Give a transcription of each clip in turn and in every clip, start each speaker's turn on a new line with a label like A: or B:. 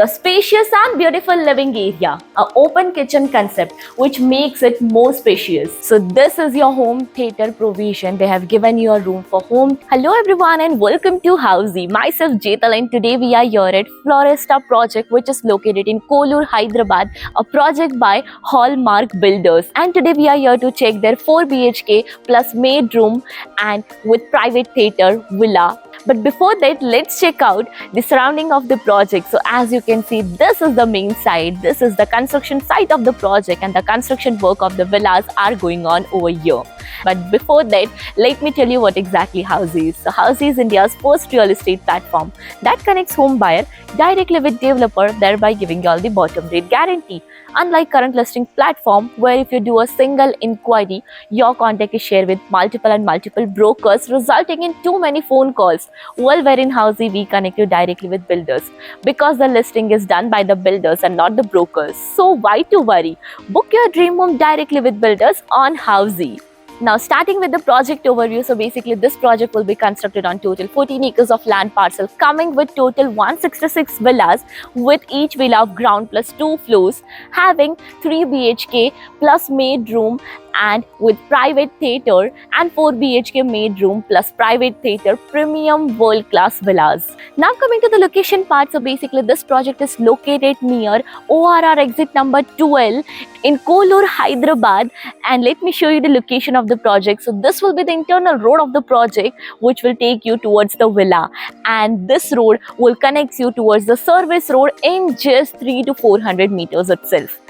A: your spacious and beautiful living area, an open kitchen concept which makes it more spacious. So this is your home theater provision. They have given you a room for home. Hello everyone and welcome to Housey. Myself Jetal, and today we are here at Floresta project which is located in Kolur, Hyderabad, a project by Hallmark Builders. And today we are here to check their 4 BHK plus maid room and with private theater villa. But before that, let's check out the surrounding of the project. So as you can see, this is the main site. This is the construction site of the project, and the construction work of the villas are going on over here. But before that, let me tell you what exactly Housey is. So Housey is India's first real estate platform that connects home buyer directly with developer, thereby giving you all the bottom rate guarantee. Unlike current listing platform, where if you do a single inquiry, your contact is shared with multiple brokers, resulting in too many phone calls. Well, where in Housey, we connect you directly with builders because the listing is done by the builders and not the brokers. So why to worry? Book your dream home directly with builders on Housey. Now starting with the project overview, so basically this project will be constructed on total 14 acres of land parcel, coming with total 166 villas, with each villa of ground plus 2 floors, having 3 BHK plus maid room and with private theatre, and 4 BHK maid room plus private theatre, premium world class villas. Now coming to the location part, so basically this project is located near ORR exit number 12 in Kolur, Hyderabad. And let me show you the location of the project. So this will be the internal road of the project which will take you towards the villa, and this road will connect you towards the service road in just 300 to 400 meters itself.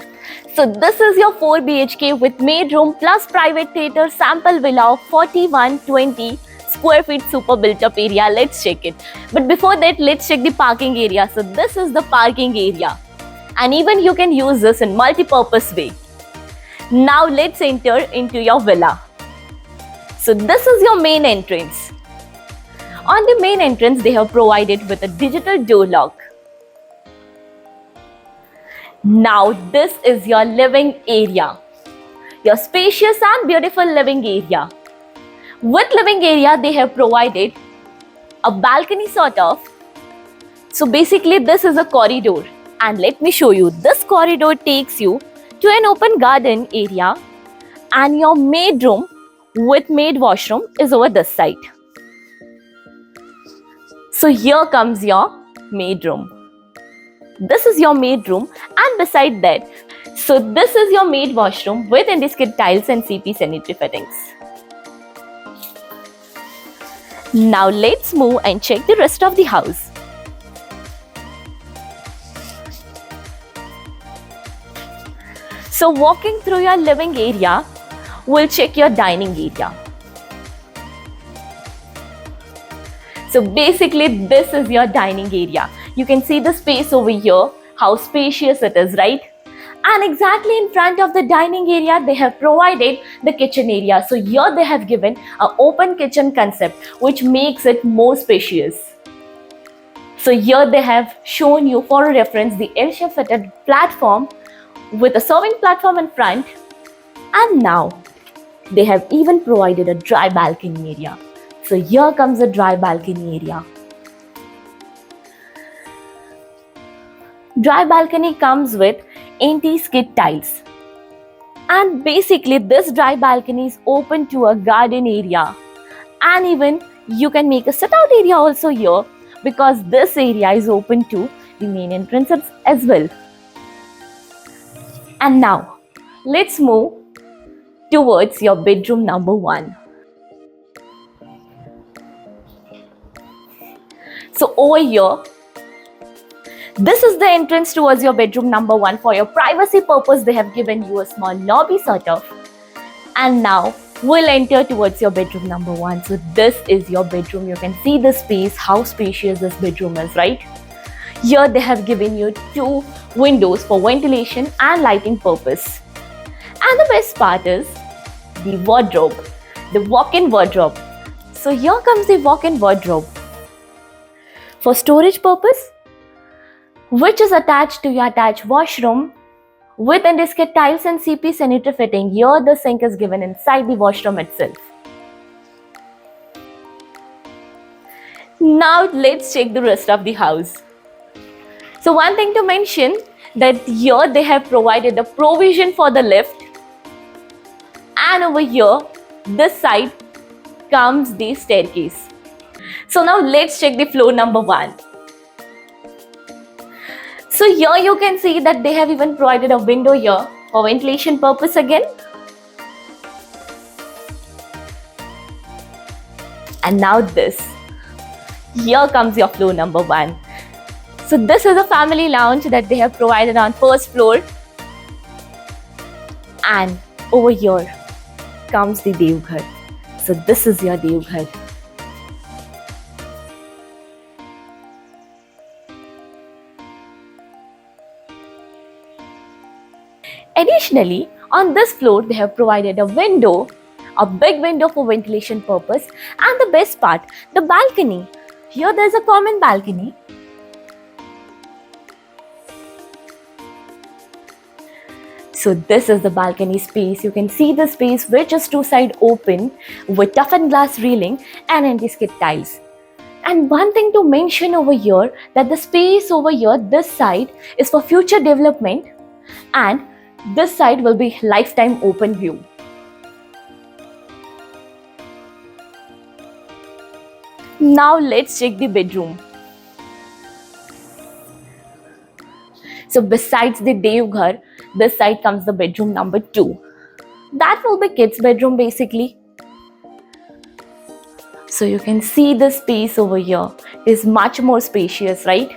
A: So this is your 4 BHK with maid room plus private theatre sample villa of 4120 square feet super built up area. Let's check it. But before that, let's check the parking area. So this is the parking area, and even you can use this in multi-purpose way. Now let's enter into your villa. So this is your main entrance. On the main entrance, they have provided with a digital door lock. Now this is your living area, your spacious and beautiful living area. With living area, they have provided a balcony sort of. So basically this is a corridor, and let me show you. This corridor takes you to an open garden area, and your maid room with maid washroom is over this side. So here comes your maid room. This is your maid room, and beside that, so this is your maid washroom with Indiskit tiles and CP sanitary fittings. Now let's move and check the rest of the house. So walking through your living area, we'll check your dining area. So basically this is your dining area. You can see the space over here, how spacious it is, right? And exactly in front of the dining area, they have provided the kitchen area. So here they have given an open kitchen concept which makes it more spacious. So here they have shown you for reference the L-shaped fitted platform with a serving platform in front. And now they have even provided a dry balcony area. So here comes the dry balcony area. Dry balcony comes with anti-skid tiles, and basically this dry balcony is open to a garden area, and even you can make a sit-out area also here because this area is open to the main entrance as well. And now let's move towards your bedroom number 1. So over here, this is the entrance towards your bedroom number 1. For your privacy purpose, they have given you a small lobby sort of. And now we'll enter towards your bedroom number 1. So this is your bedroom. You can see the space, how spacious this bedroom is, right? Here they have given you 2 windows for ventilation and lighting purpose. And the best part is the wardrobe, the walk-in wardrobe. So here comes the walk-in wardrobe for storage purpose, which is attached to your attached washroom with Indiskit tiles and CP sanitary fitting. Here the sink is given inside the washroom itself. Now let's check the rest of the house. So one thing to mention that here they have provided a provision for the lift, and over here this side comes the staircase. So now let's check the floor number 1. So here you can see that they have even provided a window here for ventilation purpose again. And now this. Here comes your floor number 1. So this is a family lounge that they have provided on first floor. And over here comes the Devghar. So this is your Devghar. Additionally, on this floor they have provided a window, a big window for ventilation purpose, and the best part, the balcony. Here there's a common balcony. So this is the balcony space. You can see the space which is two-side open with toughened glass railing and anti-skid tiles. And one thing to mention over here, that the space over here, this side is for future development, and this side will be lifetime open view. Now let's check the bedroom. So besides the Devghar, this side comes the bedroom number 2. That will be kids' bedroom basically. So you can see the space over here is much more spacious, right?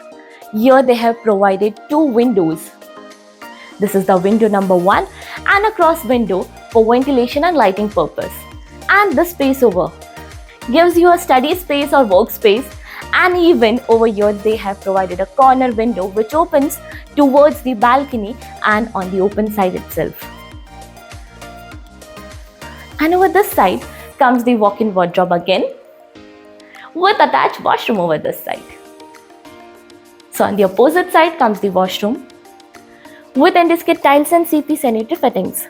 A: Here they have provided 2 windows. This is the window number 1 and a cross window for ventilation and lighting purpose. And the space over gives you a study space or workspace, and even over here they have provided a corner window which opens towards the balcony and on the open side itself. And over this side comes the walk-in wardrobe again with attached washroom over this side. So on the opposite side comes the washroom with anti-skid tiles and CP sanitary fittings.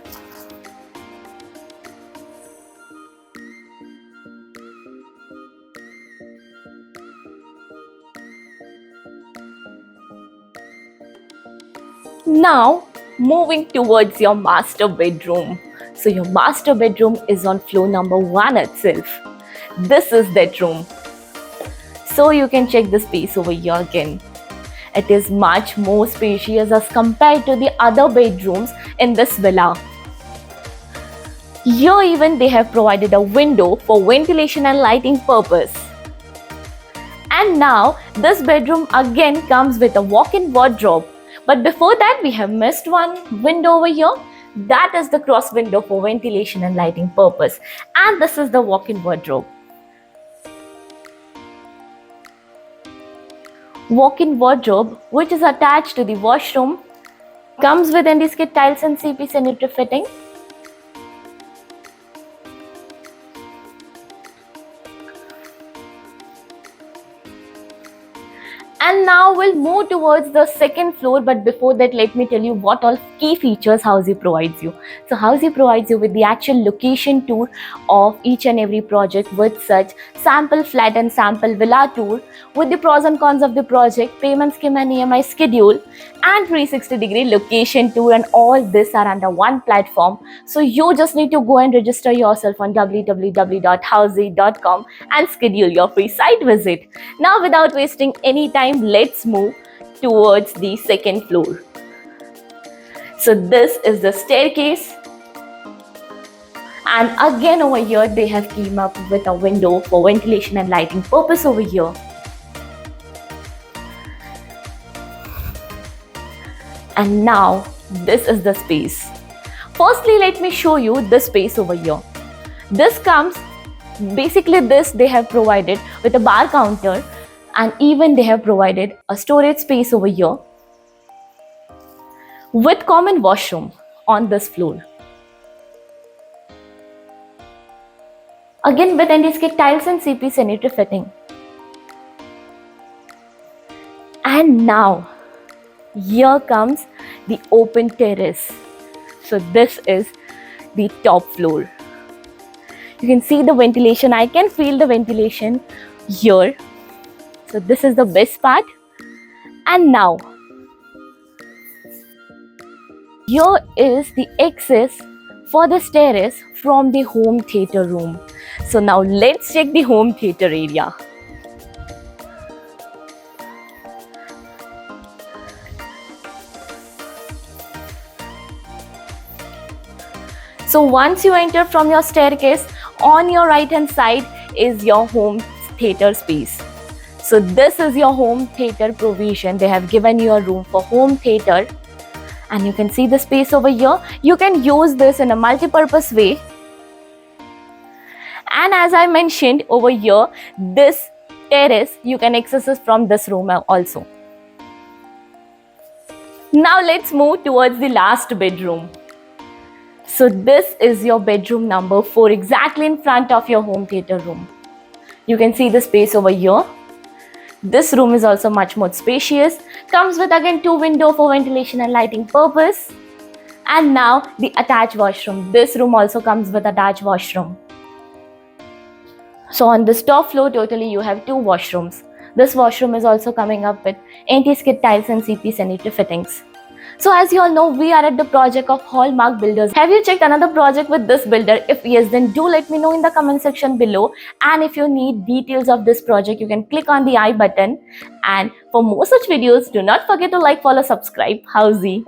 A: Now moving towards your master bedroom. So your master bedroom is on floor number 1 itself. This is that room. So you can check the space over here again. It is much more spacious as compared to the other bedrooms in this villa. Here even they have provided a window for ventilation and lighting purpose. And now this bedroom again comes with a walk-in wardrobe. But before that we have missed one window over here. That is the cross window for ventilation and lighting purpose. And this is the walk-in wardrobe. Walk-in wardrobe which is attached to the washroom, comes with anti-skid tiles and CP sanitary fitting. And now we'll move towards the second floor, but before that let me tell you what all key features Housey provides you. So Housey provides you with the actual location tour of each and every project with such sample flat and sample villa tour with the pros and cons of the project, payment scheme and EMI schedule, and 360-degree location tour, and all this are under one platform. So you just need to go and register yourself on www.housey.com and schedule your free site visit. Now without wasting any time, let's move towards the second floor. So this is the staircase, and again over here they have came up with a window for ventilation and lighting purpose over here. And now this is the space. Firstly, let me show you this space over here. This comes, basically this they have provided with a bar counter, and even they have provided a storage space over here with common washroom on this floor. Again with anti-skid tiles and CP sanitary fitting. And now here comes the open terrace. So this is the top floor. You can see the ventilation. I can feel the ventilation here. So this is the best part. And now Here is the access for the terrace from the home theater room. So now let's check the home theater area. So once you enter from your staircase, on your right hand side is your home theater space. So this is your home theater provision. They have given you a room for home theater, and you can see the space over here. You can use this in a multi-purpose way. And as I mentioned over here, this terrace you can access it from this room also. Now let's move towards the last bedroom. So this is your bedroom number 4, exactly in front of your home theater room. You can see the space over here. This room is also much more spacious. Comes with again 2 windows for ventilation and lighting purpose. And now the attached washroom. This room also comes with attached washroom. So on this top floor, totally you have 2 washrooms. This washroom is also coming up with anti-skid tiles and CP sanitary fittings. So as you all know, we are at the project of Hallmark Builders. Have you checked another project with this builder? If yes, then do let me know in the comment section below. And if you need details of this project, you can click on the I button. And for more such videos, do not forget to like, follow, subscribe. Housey.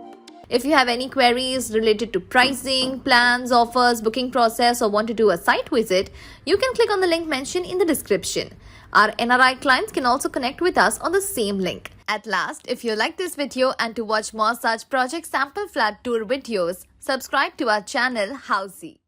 B: If you have any queries related to pricing, plans, offers, booking process, or want to do a site visit, you can click on the link mentioned in the description. Our NRI clients can also connect with us on the same link. At last, if you like this video and to watch more such project sample flat tour videos, subscribe to our channel Housey.